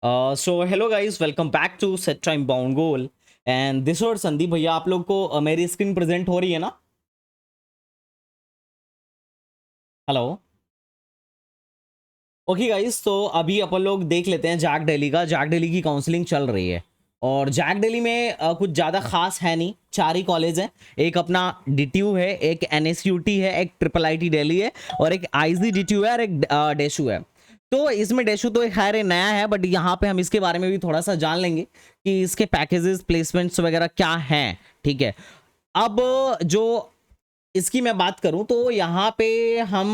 So hello guys, welcome back to set time bound goal. And this और संदीप भैया, आप लोग को मेरी स्क्रीन प्रेजेंट हो रही है ना? हेलो। ओके गाइस, तो अभी अपन लोग देख लेते हैं जैक डेली का। जैक डेली की काउंसलिंग चल रही है और जैक डेली में कुछ ज़्यादा खास है नहीं। चार ही कॉलेज हैं। एक अपना डीटीयू है, एक एनएसयूटी है, एक ट्रिपल आईटी दिल्ली है और एक आईजी डीटीयू है और एक डेशू है। तो इसमें डेशू तो एक खैर नया है, बट यहाँ पे हम इसके बारे में भी थोड़ा सा जान लेंगे कि इसके पैकेजेस प्लेसमेंट्स वगैरह क्या हैं। ठीक है। अब जो इसकी मैं बात करूं तो यहाँ पे हम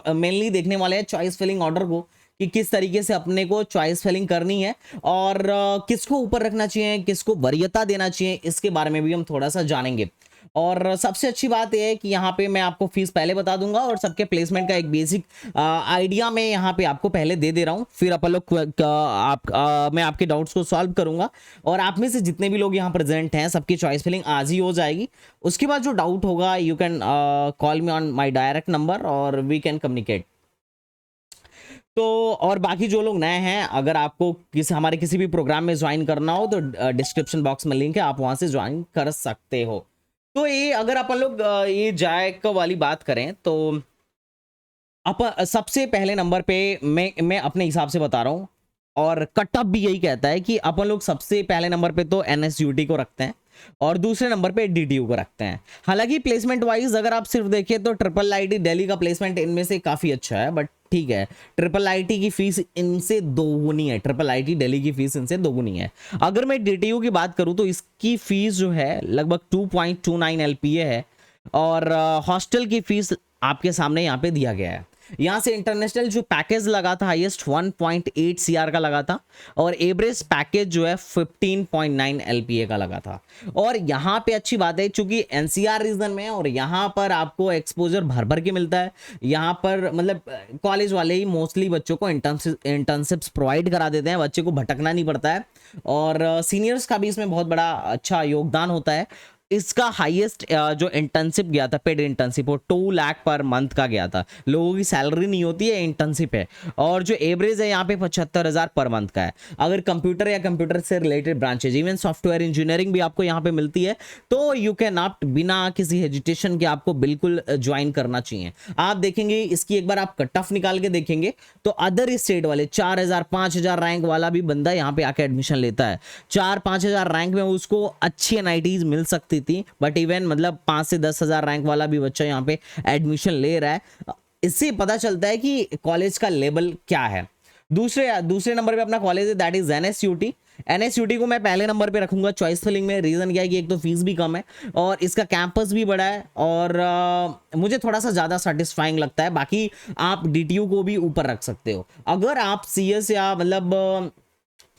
मेनली देखने वाले हैं चॉइस फिलिंग ऑर्डर को, कि किस तरीके से अपने को चॉइस फिलिंग करनी है और किसको ऊपर रखना चाहिए, किसको वरीयता देना चाहिए, इसके बारे में भी हम थोड़ा सा जानेंगे। और सबसे अच्छी बात यह है कि यहाँ पे मैं आपको फीस पहले बता दूंगा और सबके प्लेसमेंट का एक बेसिक आइडिया मैं यहाँ पे आपको पहले दे दे रहा हूँ। फिर अपन लोग मैं आपके डाउट्स को सॉल्व करूंगा और आप में से जितने भी लोग यहाँ प्रेजेंट हैं सबकी चॉइस फिलिंग आज ही हो जाएगी। उसके बाद जो डाउट होगा you can call me on my direct number और वी कैन कम्युनिकेट। तो और बाकी जो लोग नए हैं, अगर आपको हमारे किसी भी प्रोग्राम में ज्वाइन करना हो तो डिस्क्रिप्शन बॉक्स में लिंक है, आप वहां से ज्वाइन कर सकते हो। तो ये अगर अपन लोग ये जैक वाली बात करें तो सबसे पहले नंबर पे मैं अपने हिसाब से बता रहा हूँ और कटअप भी यही कहता है कि अपन लोग सबसे पहले नंबर पे तो एनएसयूटी को रखते हैं और दूसरे नंबर पे डीटीयू को रखते हैं। हालांकि प्लेसमेंट वाइज अगर आप सिर्फ देखिए तो ट्रिपल आईटी दिल्ली का प्लेसमेंट इनमें से काफी अच्छा है, बट ठीक है, ट्रिपल आईटी की फीस इनसे दोगुनी है। ट्रिपल आईटी दिल्ली की फीस इनसे दोगुनी है। अगर मैं डीटीयू की बात करूं तो इसकी फीस जो है लगभग 2.29 एलपीए है और हॉस्टल की फीस आपके सामने यहाँ पे दिया गया है। यहाँ से इंटरनेशनल जो पैकेज लगा था हाईएस्ट 1.8 सीआर का लगा था और एवरेज पैकेज जो है 15.9 एलपीए का लगा था। और यहाँ पे अच्छी बात है चूंकि एनसीआर रीजन में है और यहाँ पर आपको एक्सपोजर भर भर के मिलता है। यहाँ पर मतलब कॉलेज वाले ही मोस्टली बच्चों को इंटर्नशिप्स प्रोवाइड करा देते हैं, बच्चे को भटकना नहीं पड़ता है और सीनियर्स का भी इसमें बहुत बड़ा अच्छा योगदान होता है। इसका हाईएस्ट जो इंटर्नशिप गया था, पेड इंटर्नशिप, वो 2 लाख पर मंथ का गया था। लोगों की सैलरी नहीं होती है, इंटर्नशिप है। और जो एवरेज है यहाँ पे 75,000 पर मंथ का है। अगर कंप्यूटर या कंप्यूटर से related branches, even software engineering भी आपको यहाँ पे मिलती है, तो यू कैन ऑप्ट बिना किसी हेजिटेशन के आपको बिल्कुल ज्वाइन करना चाहिए। आप देखेंगे इसकी एक बार आप कट ऑफ निकाल के देखेंगे तो अदर स्टेट वाले 4,000 5,000 रैंक वाला भी बंदा यहाँ पे आके एडमिशन लेता है। 4-5,000 रैंक में उसको अच्छी एनआईटीज मिल सकती थी, बट इवन मतलब 5 से 10,000 रैंक वाला भी बच्चा यहाँ पे एडमिशन ले रहा है। इससे पता चलता है कि कॉलेज का लेवल क्या है। दूसरे दूसरे नंबर पे अपना कॉलेज है, दैट इज एनएसयूटी। एनएसयूटी को मैं पहले नंबर पे रखूंगा चॉइस फिलिंग में। रीजन क्या है कि एक तो फीस भी कम है और इसका कैंपस भी बड़ा है और मुझे थोड़ा सा ज्यादा सेटिस्फाइंग लगता है। बाकी आप डीटीयू को भी ऊपर रख सकते हो। अगर आप सीएस या मतलब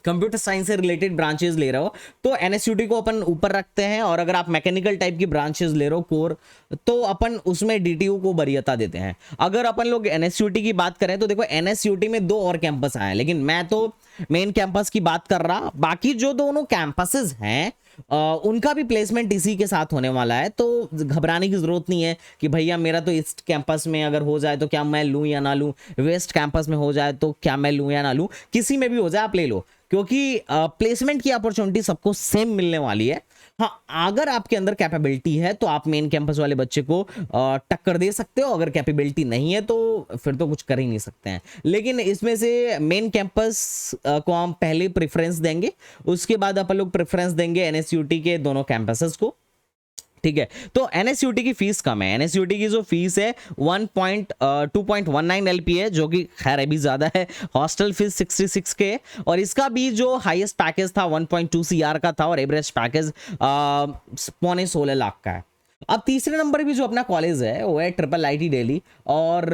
कंप्यूटर साइंस से रिलेटेड ब्रांचेस ले रहे हो तो एनएसयूटी को अपन ऊपर रखते हैं, और अगर आप मैकेनिकल टाइप की ब्रांचेस ले रहे हो कोर, तो अपन उसमें डीटीयू को वरीयता देते हैं। अगर अपन लोग एनएसयूटी की बात करें तो देखो एनएसयूटी में 2 और कैंपस आए हैं, लेकिन मैं तो मेन कैंपस की बात कर रहा। बाकी जो दोनों कैंपसेस हैं उनका भी प्लेसमेंट इसी के साथ होने वाला है, तो घबराने की जरूरत नहीं है कि भैया मेरा तो ईस्ट कैंपस में अगर हो जाए तो क्या मैं लूं या ना लूं, वेस्ट कैंपस में हो जाए तो क्या मैं लूं या ना लूं, किसी में भी हो जाए आप ले लो, क्योंकि प्लेसमेंट की अपॉर्चुनिटी सबको सेम मिलने वाली है। हाँ, अगर आपके अंदर कैपेबिलिटी है तो आप मेन कैंपस वाले बच्चे को टक्कर दे सकते हो। अगर कैपेबिलिटी नहीं है तो फिर तो कुछ कर ही नहीं सकते हैं। लेकिन इसमें से मेन कैंपस को हम पहले प्रेफरेंस देंगे, उसके बाद अपन लोग प्रेफरेंस देंगे एनएसयूटी के दोनों कैंपसेस को। ठीक है। तो एनएसयूटी की फीस कम है। एनएसयूटी की जो फीस है 2.19 एलपी है, जो कि खैर अभी ज्यादा है। हॉस्टल फीस 66 के, और इसका भी जो हाईएस्ट पैकेज था 1.2 सीआर का था और एवरेज पैकेज 15.16 लाख का है। अब तीसरे नंबर भी जो अपना कॉलेज है वो है ट्रिपल आईटी दिल्ली, और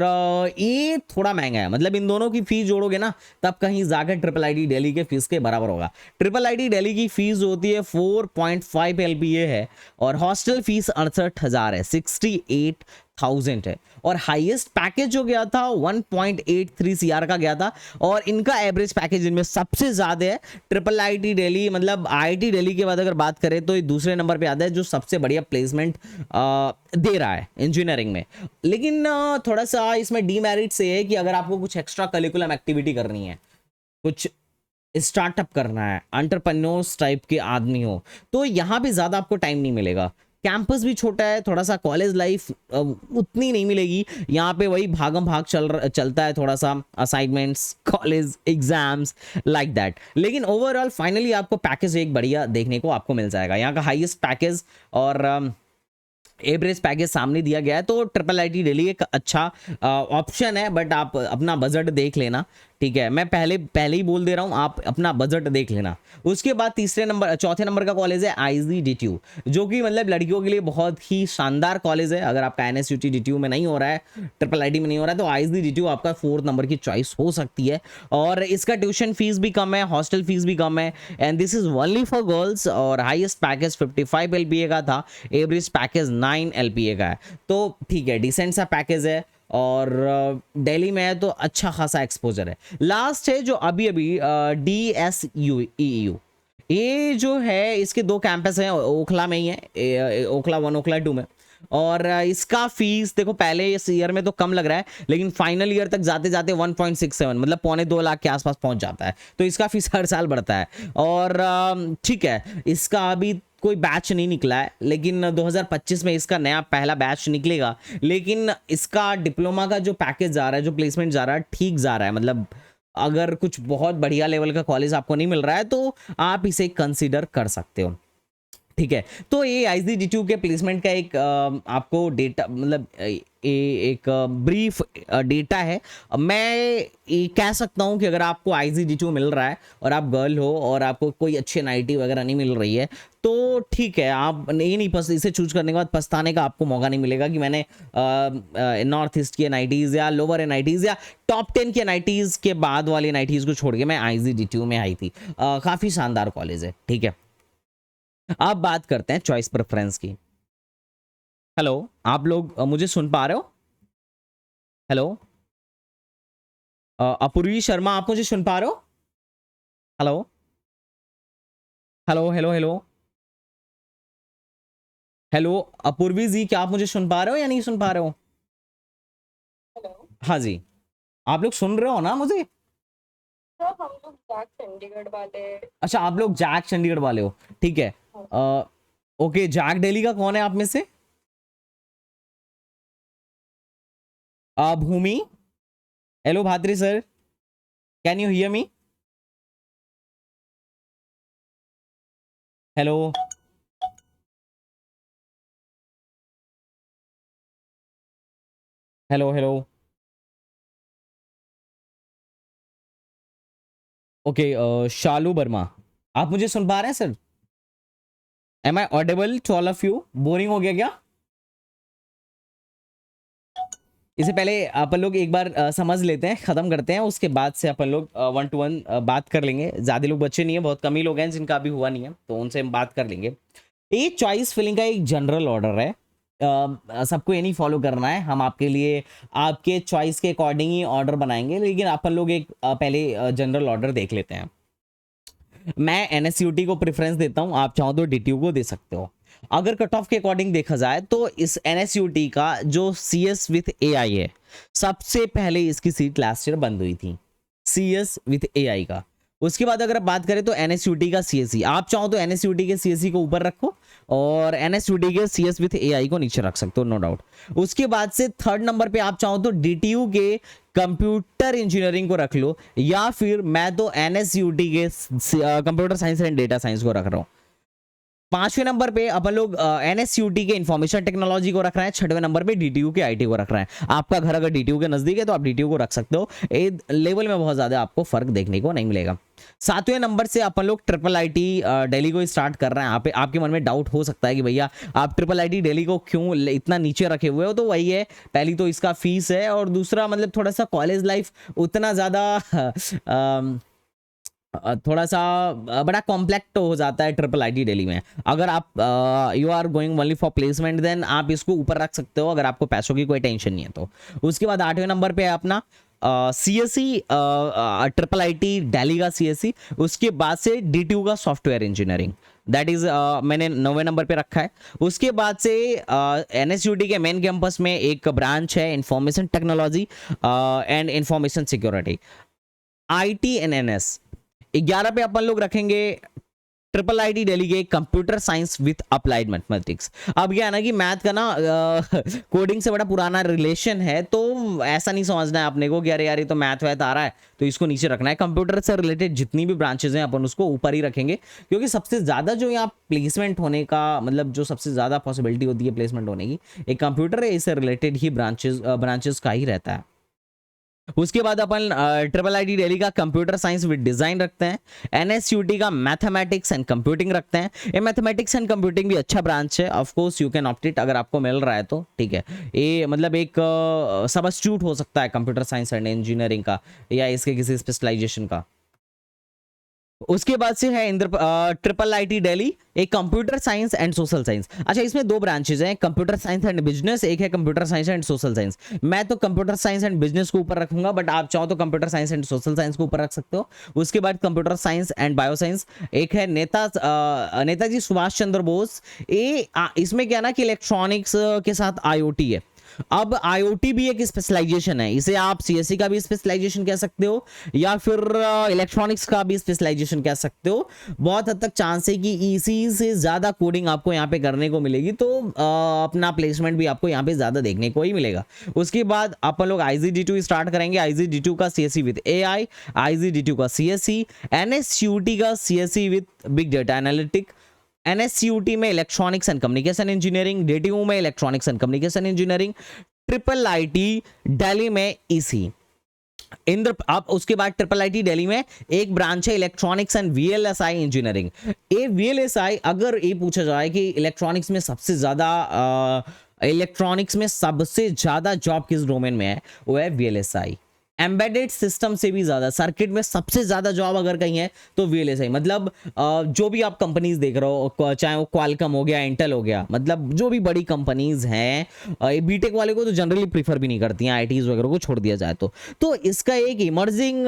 ये थोड़ा महंगा है। मतलब इन दोनों की फीस जोड़ोगे ना तब कहीं जाकर ट्रिपल आईटी दिल्ली के फीस के बराबर होगा। ट्रिपल आईटी दिल्ली की फीस होती है 4.5 एलपीए है और हॉस्टल फीस 68,000 है, 68,000 है। और हाईएस्ट पैकेज जो गया था 1.83 सीआर का गया था, और इनका एवरेज पैकेज इनमें सबसे ज्यादा है। ट्रिपल आईटी दिल्ली मतलब आईआईटी दिल्ली के बाद अगर बात करें तो ये दूसरे नंबर पे आता है जो सबसे बढ़िया प्लेसमेंट दे रहा है इंजीनियरिंग में। लेकिन थोड़ा सा इसमें डीमेरिट से है कि अगर आपको कुछ एक्स्ट्रा करिकुलम एक्टिविटी करनी है, कुछ स्टार्टअप करना है, एंटरप्रेन्योर्स टाइप के आदमी हो, तो यहाँ पे ज़्यादा आपको टाइम नहीं मिलेगा। कैंपस भी छोटा है थोड़ा सा, कॉलेज लाइफ उतनी नहीं मिलेगी यहाँ पे, वही भागम भाग चलता है थोड़ा सा, assignments, college, exams, like that. लेकिन ओवरऑल फाइनली आपको पैकेज एक बढ़िया देखने को आपको मिल जाएगा, यहाँ का हाईएस्ट पैकेज और एवरेज पैकेज सामने दिया गया है। तो ट्रिपल आईटी दिल्ली एक अच्छा ऑप्शन है, बट आप अपना बजट देख लेना, ठीक है। मैं पहले ही बोल दे रहा हूँ, आप अपना बजट देख लेना। उसके बाद चौथे नंबर का कॉलेज है आईजीडीटीयू, जो कि मतलब लड़कियों के लिए बहुत ही शानदार कॉलेज है। अगर आपका एनएसयूटी डीटीयू में नहीं हो रहा है, ट्रिपल आईटी में नहीं हो रहा है, तो आईजीडीटीयू आपका 4th नंबर की चॉइस हो सकती है। और इसका ट्यूशन फीस भी कम है, हॉस्टल फीस भी कम है, and this is only for girls. और हाईएस्ट पैकेज 55 एलपीए का था, एवरेज पैकेज 9 एलपीए का है, तो ठीक है, डिसेंट सा पैकेज है। और दिल्ली में है तो अच्छा खासा एक्सपोजर है। लास्ट है जो अभी DSU ये जो है, इसके 2 कैंपस हैं, ओखला में ही है, ओखला 1, ओखला 2 में। और इसका फीस देखो, पहले इस ईयर में तो कम लग रहा है, लेकिन फाइनल ईयर तक जाते जाते 1.67 मतलब 2.25 लाख के आसपास पहुंच जाता है। तो इसका फीस हर साल बढ़ता है। और ठीक है, इसका अभी कोई बैच नहीं निकला है, लेकिन 2025 में इसका नया पहला बैच निकलेगा। लेकिन इसका डिप्लोमा का जो पैकेज जा रहा है, जो प्लेसमेंट जा रहा है, ठीक जा रहा है। मतलब अगर कुछ बहुत बढ़िया लेवल का कॉलेज आपको नहीं मिल रहा है, तो आप इसे कंसीडर कर सकते हो, ठीक है। तो ये आईजीडीटीयू के प्लेसमेंट का एक आपको डेटा, मतलब एक ब्रीफ डेटा है। मैं कह सकता हूं कि अगर आपको आईजीडीटीयू मिल रहा है और आप गर्ल हो और आपको कोई अच्छी एनआईटी वगैरह नहीं मिल रही है, तो ठीक है, आप ये नहीं इसे चूज करने के बाद पछताने का आपको मौका नहीं मिलेगा कि मैंने नॉर्थ ईस्ट की एनआईटीज या लोअर एनआईटीज या टॉप 10 की एनआईटीज के बाद वाली एनआईटीज को छोड़ के मैं आईजीडीटीयू में आई थी। काफी शानदार कॉलेज है, ठीक है। अब बात करते हैं चॉइस प्रेफरेंस की। हेलो, आप लोग मुझे सुन पा रहे हो? हेलो, अपूर्वी शर्मा, आप मुझे सुन पा रहे हो? Hello hello hello hello hello, Apurvi ji, क्या आप मुझे सुन पा रहे हो या नहीं सुन पा रहे हो? हेलो। हाँ जी, आप लोग सुन रहे हो ना मुझे? सर हम लोग जैक चंडीगढ़ वाले। अच्छा, आप लोग जैक चंडीगढ़ वाले हो, ठीक है। ओके, जैक दिल्ली का कौन है आप में से? Bhoomi, hello Bhatri sir, can you hear me? Hello, hello hello, okay. Shalu Verma, आप मुझे सुन पा रहे हैं sir? Am I audible to all of you? Boring हो गया क्या? इससे पहले अपन लोग एक बार समझ लेते हैं, खत्म करते हैं, उसके बाद से अपन लोग 1 to 1 बात कर लेंगे। ज्यादा लोग बच्चे नहीं है, बहुत कम ही लोग हैं जिनका अभी हुआ नहीं है, तो उनसे हम बात कर लेंगे। ये चॉइस फिलिंग का एक जनरल ऑर्डर है, सबको ये नहीं फॉलो करना है। हम आपके लिए आपके चॉइस के अकॉर्डिंग ही ऑर्डर बनाएंगे, लेकिन अपन लोग एक पहले जनरल ऑर्डर देख लेते हैं। मैं एनएसयूटी को प्रेफरेंस देता हूं, आप चाहो तो डीटीयू को दे सकते हो। अगर कट ऑफ के अकॉर्डिंग देखा जाए तो इस एनएसयूटी का जो सीएस विथ एआई है, सबसे पहले इसकी सीट लास्ट ईयर बंद हुई थी, सीएस विथ एआई का। उसके बाद अगर आप बात करें तो एनएसयूटी का सीएससी, आप चाहो तो एनएसयूटी के सीएससी को ऊपर रखो और एनएसयूटी के सीएस विथ एआई को नीचे रख सकते हो, नो डाउट। उसके बाद से 3rd नंबर पे आप चाहो तो डीटीयू के कंप्यूटर इंजीनियरिंग को रख लो, या फिर मैं तो एनएसयूटी के computer science and data science को रख रहा हूँ। 5वें नंबर पे अपन लोग एनएसयूटी के इंफॉर्मेशन टेक्नोलॉजी को रख रहे हैं। 6वें नंबर पे डीटीयू के आईटी को रख रहे हैं। आपका घर अगर डीटीयू के नजदीक है तो आप डीटीयू को रख सकते हो, लेवल में बहुत ज्यादा आपको फर्क देखने को नहीं मिलेगा। 7वें नंबर से अपन लोग ट्रिपल आईटी दिल्ली को स्टार्ट कर रहे हैं। आपके मन में डाउट हो सकता है कि भैया आप ट्रिपल आईटी दिल्ली को क्यों इतना नीचे रखे हुए हो, तो वही है, पहली तो इसका फीस है, और दूसरा मतलब थोड़ा सा कॉलेज लाइफ उतना ज्यादा थोड़ा सा बड़ा कॉम्प्लेक्ट हो जाता है ट्रिपल आईटी दिल्ली में। अगर आप you are going only for placement, then आप इसको ऊपर रख सकते हो अगर आपको पैसों की कोई टेंशन नहीं है तो। उसके बाद 8वें नंबर पे है अपना सीएससी, ट्रिपल आईटी दिल्ली का सीएससी। उसके बाद से डीटीयू का सॉफ्टवेयर इंजीनियरिंग, दैट इज मैंने 9वें नंबर पे रखा है। उसके बाद से एनएसयूटी के मेन कैंपस में एक ब्रांच है information technology and information security, ITNNS। 11 पे अपन लोग रखेंगे ट्रिपल आईटी दिल्ली के computer science with applied mathematics. अब क्या है ना कि मैथ का ना कोडिंग से बड़ा पुराना रिलेशन है, तो ऐसा नहीं समझना है अपने को कि अरे यार ये तो मैथ वैथ आ रहा है तो इसको नीचे रखना है। कंप्यूटर से रिलेटेड जितनी भी ब्रांचेज हैं अपन उसको ऊपर ही रखेंगे, क्योंकि सबसे ज़्यादा जो यहाँ प्लेसमेंट होने का मतलब जो सबसे ज़्यादा पॉसिबिलिटी होती है प्लेसमेंट होने की, एक कंप्यूटर है, इससे रिलेटेड ही ब्रांचेस का ही रहता है। उसके बाद अपन ट्रिपल आईटी दिल्ली का कंप्यूटर साइंस विद डिजाइन रखते हैं। एनएसयूटी का मैथमेटिक्स एंड कंप्यूटिंग रखते हैं। ये मैथमेटिक्स एंड कंप्यूटिंग भी अच्छा ब्रांच है, of course you can opt it, अगर आपको मिल रहा है तो ठीक है। ये मतलब एक सबस्टिट्यूट हो सकता है कंप्यूटर साइंस एंड इंजीनियरिंग का या इसके किसी स्पेशलाइजेशन का। उसके बाद से है ट्रिपल आईटी दिल्ली एक computer science and social science. अच्छा, इसमें दो ब्रांचेज हैं, कंप्यूटर साइंस एंड बिजनेस, एक है computer science and social science. मैं तो कंप्यूटर साइंस एंड बिजनेस को ऊपर रखूंगा, बट आप चाहो तो computer science and social science को ऊपर रख सकते हो। उसके बाद computer science and bio science, एक है नेताजी सुभाष चंद्र बोस। इसमें क्या ना कि इलेक्ट्रॉनिक्स के साथ आईओटी है। अब आईओटी भी एक स्पेशलाइजेशन है, इसे आप सीएससी का भी स्पेशलाइजेशन कह सकते हो या फिर इलेक्ट्रॉनिक्स का भी स्पेशलाइजेशन कह सकते हो। बहुत हद तक चांस है कि इसी से ज़्यादा कोडिंग आपको यहाँ पे करने को मिलेगी, तो अपना प्लेसमेंट भी आपको यहाँ पे ज़्यादा देखने को ही मिलेगा। उसके बाद अपन लोग IGD2 स्टार्ट करेंगे। IGD2 का CSE विद AI, IGD2 का CSE, NSUT का CSE with big data analytic, NSCUT में electronics and communication engineering, DTU में electronics and communication engineering, triple IT Delhi में EC इंद्र। आप उसके बाद ट्रिपल आईटी दिल्ली में एक ब्रांच है इलेक्ट्रॉनिक्स एंड VLSI इंजीनियरिंग। ये VLSI अगर ये पूछा जाए कि इलेक्ट्रॉनिक्स में सबसे ज्यादा जॉब किस डोमेन में है, वो है VLSI। एम्बेडेड सिस्टम से भी ज्यादा सर्किट में सबसे ज्यादा जॉब अगर कहीं है तो VLSI। मतलब जो भी आप कंपनीज देख रहे हो, चाहे वो क्वालकॉम हो गया, इंटेल हो गया, मतलब जो भी बड़ी कंपनीज हैं, बीटेक वाले को तो जनरली प्रीफर भी नहीं करती हैं, आईटीज वगैरह को छोड़ दिया जाए तो इसका एक इमर्जिंग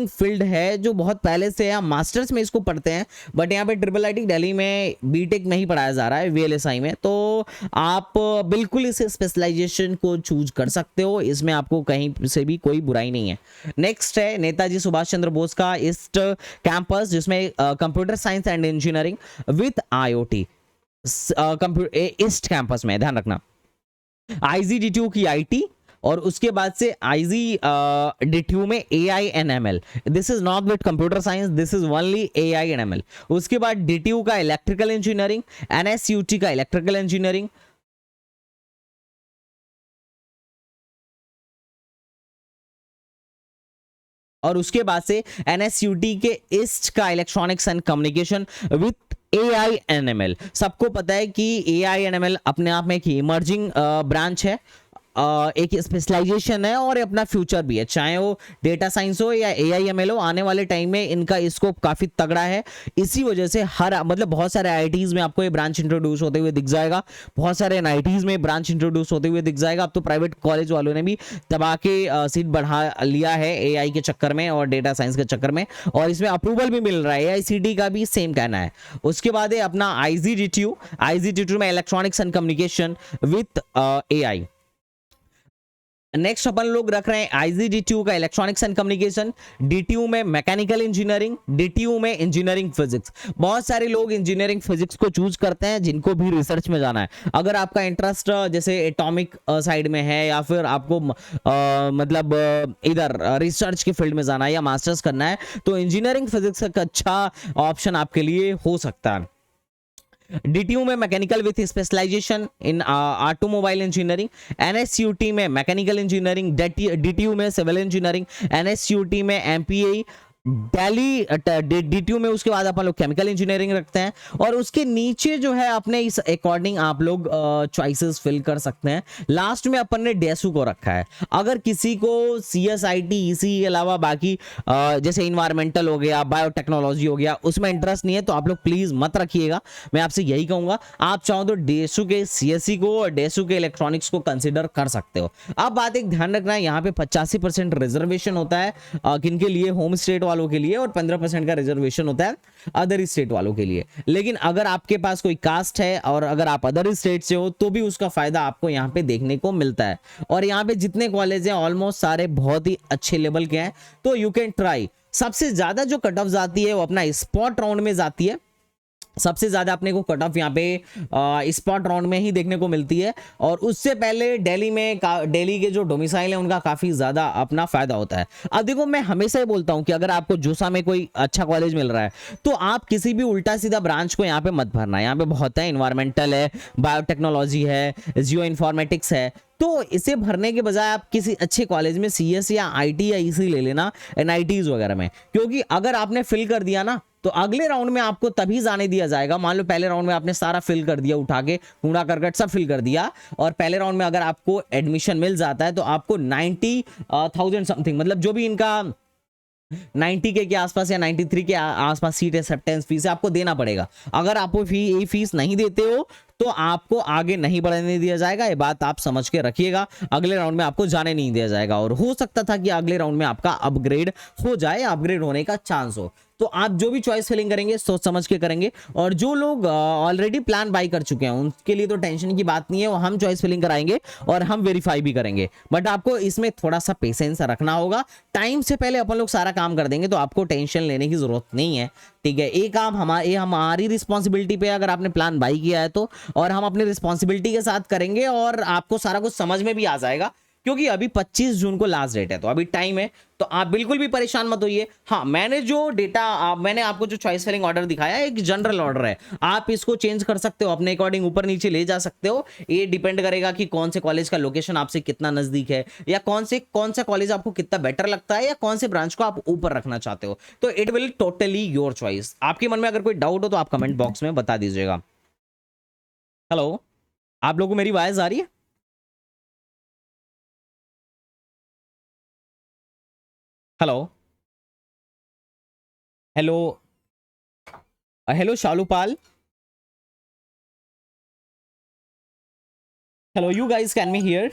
फील्ड है जो बहुत पहले से है। मास्टर्स में इसको पढ़ते हैं, बट यहाँ पे ट्रिपल आईटी दिल्ली में बीटेक में ही पढ़ाया जा रहा है VLSI में, तो आप बिल्कुल इस स्पेशलाइजेशन को चूज कर सकते हो, इसमें आपको कहीं से भी कोई बुराई नहीं है। नेक्स्ट है नेताजी सुभाष चंद्र बोस का ईस्ट कैंपस, जिसमें computer science and engineering with IoT east campus में, ध्यान रखना। IGD2 की IT और उसके बाद से IGDTU में AI and ML। This is not with computer science, this is only AI and ML। उसके बाद DTU का इलेक्ट्रिकल इंजीनियरिंग, NSUT का इलेक्ट्रिकल इंजीनियरिंग, और उसके बाद से NSUT के ईस्ट का electronics and communication with AI and ML। सबको पता है कि AI and ML अपने आप में एक इमर्जिंग ब्रांच है, एक स्पेशलाइजेशन है और अपना फ्यूचर भी है, चाहे वो डेटा साइंस हो या AI ML हो। आने वाले टाइम में इनका स्कोप काफी तगड़ा है, इसी वजह से बहुत सारे IITs में आपको ये ब्रांच इंट्रोड्यूस होते हुए दिख जाएगा, बहुत सारे NITs में ब्रांच इंट्रोड्यूस होते हुए दिख जाएगा। अब तो प्राइवेट कॉलेज वालों ने भी दबा के सीट बढ़ा लिया है AI के चक्कर में और डेटा साइंस के चक्कर में, और इसमें अप्रूवल भी मिल रहा है। AICTE का भी सेम कहना है। उसके बाद है अपना IGDTU में electronics and communication with AI। Next अपन लोग रख रहे हैं IGDTU का इलेक्ट्रॉनिक्स एंड कम्युनिकेशन, DTU में मैकेनिकल इंजीनियरिंग, DTU में इंजीनियरिंग फिजिक्स। बहुत सारे लोग इंजीनियरिंग फिजिक्स को चूज करते हैं जिनको भी रिसर्च में जाना है। अगर आपका इंटरेस्ट जैसे एटॉमिक साइड में है या फिर आपको इधर रिसर्च के फील्ड में जाना है या मास्टर्स करना है, तो इंजीनियरिंग फिजिक्स एक अच्छा ऑप्शन आपके लिए हो सकता है। DTU में mechanical with specialization in automobile engineering, NSUT में मैकेनिकल इंजीनियरिंग, DTU में सिविल इंजीनियरिंग, NSUT में MPA, DTU में उसके बाद अपन लोग केमिकल इंजीनियरिंग रखते हैं, और उसके नीचे जो है अपने इस अकॉर्डिंग आप लोग चॉइसेस फिल कर सकते हैं। लास्ट में अपन ने DSU को रखा है। अगर किसी को CSIT EC के अलावा बाकी जैसे इन्वायरमेंटल हो गया, बायोटेक्नोलॉजी हो गया, उसमें इंटरेस्ट नहीं है तो आप लोग प्लीज मत रखिएगा। मैं आपसे यही कहूंगा, आप चाहो तो DSU के CSE को और DSU के इलेक्ट्रॉनिक्स को कंसिडर कर सकते हो। अब बात एक ध्यान रखना है, यहाँ पे 85% रिजर्वेशन होता है किनके लिए, होम स्टेट वालों के लिए और 15% का रिजर्वेशन होता है अदर स्टेट वालों के लिए। लेकिन अगर आपके पास कोई कास्ट है और अगर आप अदर स्टेट से हो तो भी उसका फायदा आपको यहाँ पे देखने को मिलता है। और यहाँ पे जितने कॉलेज हैं ऑलमोस्ट सारे बहुत ही अच्छे लेवल के हैं, तो यू कैन ट्राई। सबसे ज्यादा जो कट ऑफ जाती है वो अपना स्पॉट राउंड में जाती है। सबसे ज्यादा अपने को कट ऑफ यहाँ पे स्पॉट राउंड में ही देखने को मिलती है। और उससे पहले दिल्ली में दिल्ली के जो डोमिसाइल है उनका काफी ज्यादा अपना फायदा होता है। अब देखो मैं हमेशा ही बोलता हूँ कि अगर आपको जोसा में कोई अच्छा कॉलेज मिल रहा है तो आप किसी भी उल्टा सीधा ब्रांच को यहाँ पे मत भरना। यहाँ पे बहुत है, इन्वायरमेंटल है, बायोटेक्नोलॉजी है, जियो इन्फॉर्मेटिक्स है। तो इसे भरने के बजाय आप किसी अच्छे कॉलेज में सीएस या आईटी या इसी ले लेना, एनआईटीज वगैरह में। क्योंकि अगर आपने फिल कर दिया ना तो अगले राउंड में आपको तभी जाने दिया जाएगा। मान लो पहले राउंड में आपने सारा फिल कर दिया, उठा के कूड़ा करकट सब फिल कर दिया, और पहले राउंड में अगर आपको एडमिशन मिल जाता है तो आपको 90,000 समथिंग, मतलब जो भी इनका 90 के आसपास या 93 के आसपास सीट एक्सेप्टेंस फीस है, आपको देना पड़ेगा। अगर आप वो फीस नहीं देते हो तो आपको आगे नहीं बढ़ने दिया जाएगा। ये बात आप समझ के रखिएगा। अगले राउंड में आपको जाने नहीं दिया जाएगा, और हो सकता था कि अगले राउंड में आपका अपग्रेड हो जाए, अपग्रेड होने का चांस हो। तो आप जो भी चॉइस फिलिंग करेंगे सोच समझ के करेंगे। और जो लोग ऑलरेडी प्लान बाई कर चुके हैं उनके लिए तो टेंशन की बात नहीं है, वो हम चॉइस फिलिंग कराएंगे और हम वेरीफाई भी करेंगे। बट आपको इसमें थोड़ा सा पेशेंस रखना होगा। टाइम से पहले अपन लोग सारा काम कर देंगे तो आपको टेंशन लेने की जरूरत नहीं है, ठीक है। ये काम हमारी रिस्पॉन्सिबिलिटी पे, अगर आपने प्लान बाई किया है तो, और हम अपनी रिस्पॉन्सिबिलिटी के साथ करेंगे और आपको सारा कुछ समझ में भी आ जाएगा। क्योंकि अभी 25 जून को लास्ट डेट है, तो अभी टाइम है, तो आप बिल्कुल भी परेशान मत होइए। हाँ, मैंने जो डेटा मैंने आपको जो चॉइस फिलिंग ऑर्डर दिखाया है एक जनरल ऑर्डर है, आप इसको चेंज कर सकते हो अपने अकॉर्डिंग, ऊपर नीचे ले जा सकते हो। ये डिपेंड करेगा कि कौन से कॉलेज का लोकेशन आपसे कितना नजदीक है, या कौन सा कॉलेज आपको कितना बेटर लगता है, या कौन से ब्रांच को आप ऊपर रखना चाहते हो। तो it will totally your choice. आपके मन में अगर कोई डाउट हो तो आप कमेंट बॉक्स में बता दीजिएगा। हेलो, आप लोगों को मेरी आवाज आ रही है? Hello hello hello शालूपाल, hello, you guys can me here?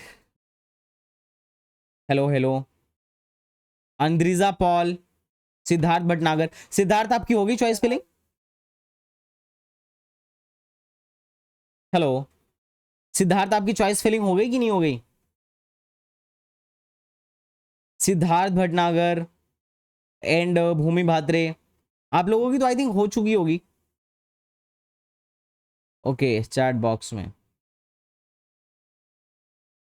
Hello hello, अंद्रिजा Paul, Siddharth Bhatnagar. Siddharth आपकी होगी चॉइस फिलिंग? हेलो सिद्धार्थ, आपकी चॉइस फिलिंग हो गई कि नहीं हो गई? सिद्धार्थ भटनागर एंड भूमि भात्रे, आप लोगों की तो आई थिंक हो चुकी होगी। ओके, चैट बॉक्स में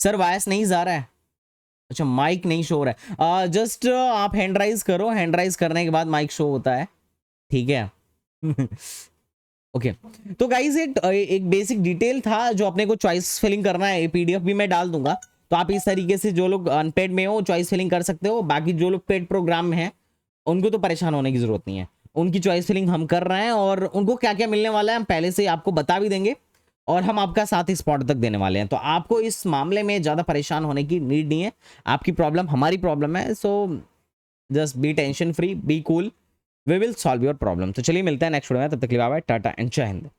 सर वॉइस नहीं जा रहा है। अच्छा, माइक नहीं शो हो रहा है। जस्ट आप हैंड राइज करो, हैंड राइज करने के बाद माइक शो होता है, ठीक है। ओके तो गाइज एक बेसिक डिटेल था जो अपने को चॉइस फिलिंग करना है। पीडीएफ भी मैं डाल दूंगा, तो आप इस तरीके से जो लोग अनपेड में हो चॉइस फिलिंग कर सकते हो। बाकी जो लोग पेड प्रोग्राम में हैं उनको तो परेशान होने की जरूरत नहीं है, उनकी चॉइस फिलिंग हम कर रहे हैं, और उनको क्या क्या मिलने वाला है हम पहले से आपको बता भी देंगे, और हम आपका साथ ही स्पॉट तक देने वाले हैं। तो आपको इस मामले में ज़्यादा परेशान होने की नीड नहीं है। आपकी प्रॉब्लम हमारी प्रॉब्लम है, so just be tension free, be cool, we will solve your problem. तो चलिए मिलते हैं नेक्स्ट वीडियो में, तब तक के लिए बाय बाय, टाटा एंड जय हिंद।